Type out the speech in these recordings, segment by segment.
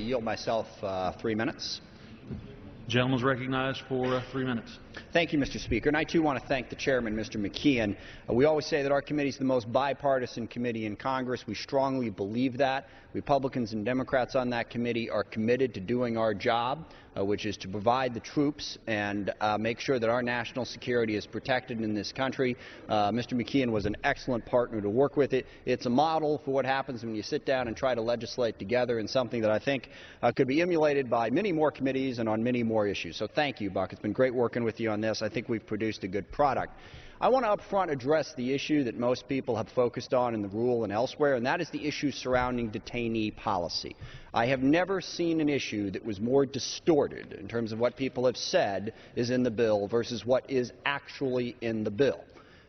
yield myself 3 minutes. The gentleman is recognized for 3 minutes. Thank you, Mr. Speaker. And I, too, want to thank the chairman, Mr. McKeon. We always say that our committee is the most bipartisan committee in Congress. We strongly believe that. Republicans and Democrats on that committee are committed to doing our job, which is to provide the troops and make sure that our national security is protected in this country. Mr. McKeon was an excellent partner to work with. It's a model for what happens when you sit down and try to legislate together, and something that I think could be emulated by many more committees and on many more issues. So thank you, Buck. It's been great working with you on this. I think we've produced a good product. I want to up front address the issue that most people have focused on in the rule and elsewhere, and that is the issue surrounding detainee policy. I have never seen an issue that was more distorted in terms of what people have said is in the bill versus what is actually in the bill.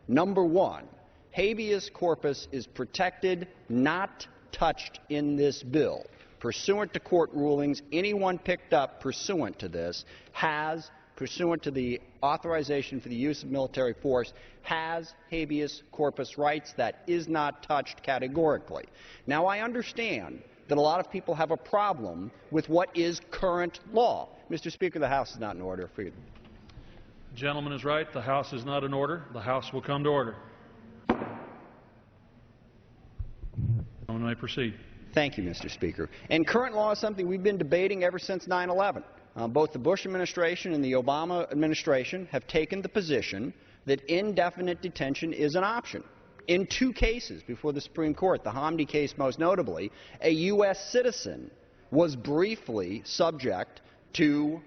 Number one, habeas corpus is protected, not touched in this bill. Pursuant to court rulings, anyone picked up pursuant to this has, pursuant to the authorization for the use of military force, has habeas corpus rights. That is not touched categorically. Now, I understand that a lot of people have a problem with what is current law. Mr. Speaker, the House is not in order. For you. The gentleman is right. The House is not in order. The House will come to order. The gentleman may proceed. Thank you, Mr. Speaker. And current law is something we've been debating ever since 9/11. Both the Bush administration and the Obama administration have taken the position that indefinite detention is an option. In two cases before the Supreme Court, the Hamdi case most notably, a U.S. citizen was briefly subject to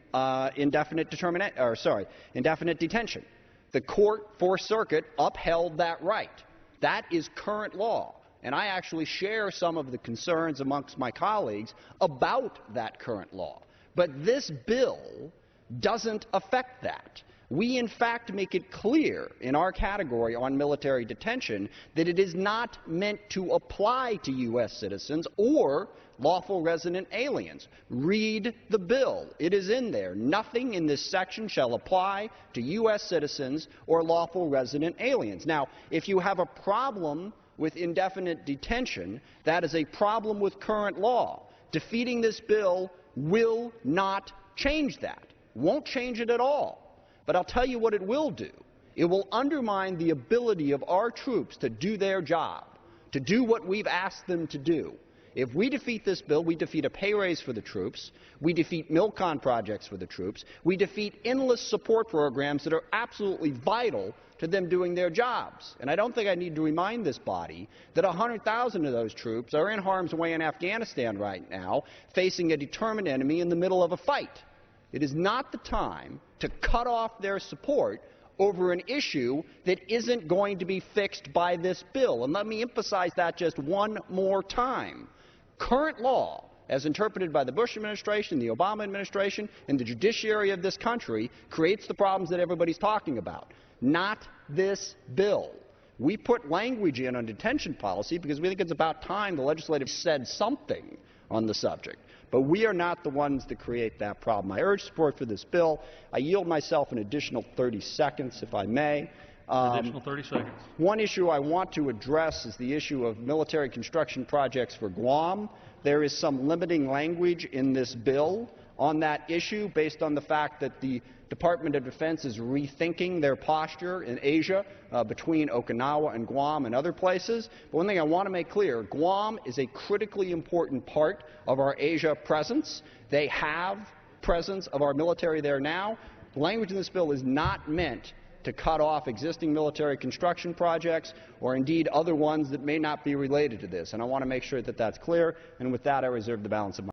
indefinite detention. The court, Fourth Circuit, upheld that right. That is current law. And I actually share some of the concerns amongst my colleagues about that current law. But this bill doesn't affect that. We, in fact, make it clear in our category on military detention that it is not meant to apply to U.S. citizens or lawful resident aliens. Read the bill. It is in there. Nothing in this section shall apply to U.S. citizens or lawful resident aliens. Now, if you have a problem with indefinite detention, that is a problem with current law. Defeating this bill will not change that. Won't change it at all. But I'll tell you what it will do. It will undermine the ability of our troops to do their job, to do what we've asked them to do. If we defeat this bill, we defeat a pay raise for the troops, we defeat MILCON projects for the troops, we defeat endless support programs that are absolutely vital to them doing their jobs. And I don't think I need to remind this body that 100,000 of those troops are in harm's way in Afghanistan right now, facing a determined enemy in the middle of a fight. It is not the time to cut off their support over an issue that isn't going to be fixed by this bill. And let me emphasize that just one more time. Current law, as interpreted by the Bush administration, the Obama administration, and the judiciary of this country, creates the problems that everybody's talking about. Not this bill. We put language in on detention policy because we think it's about time the legislature said something on the subject. But we are not the ones that create that problem. I urge support for this bill. I yield myself an additional 30 seconds, if I may. Additional 30 seconds. One issue I want to address is the issue of military construction projects for Guam. There is some limiting language in this bill on that issue based on the fact that the Department of Defense is rethinking their posture in Asia between Okinawa and Guam and other places. But one thing I want to make clear, Guam is a critically important part of our Asia presence. They have presence of our military there now. The language in this bill is not meant to cut off existing military construction projects or indeed other ones that may not be related to this. And I want to make sure that that's clear. And with that, I reserve the balance of my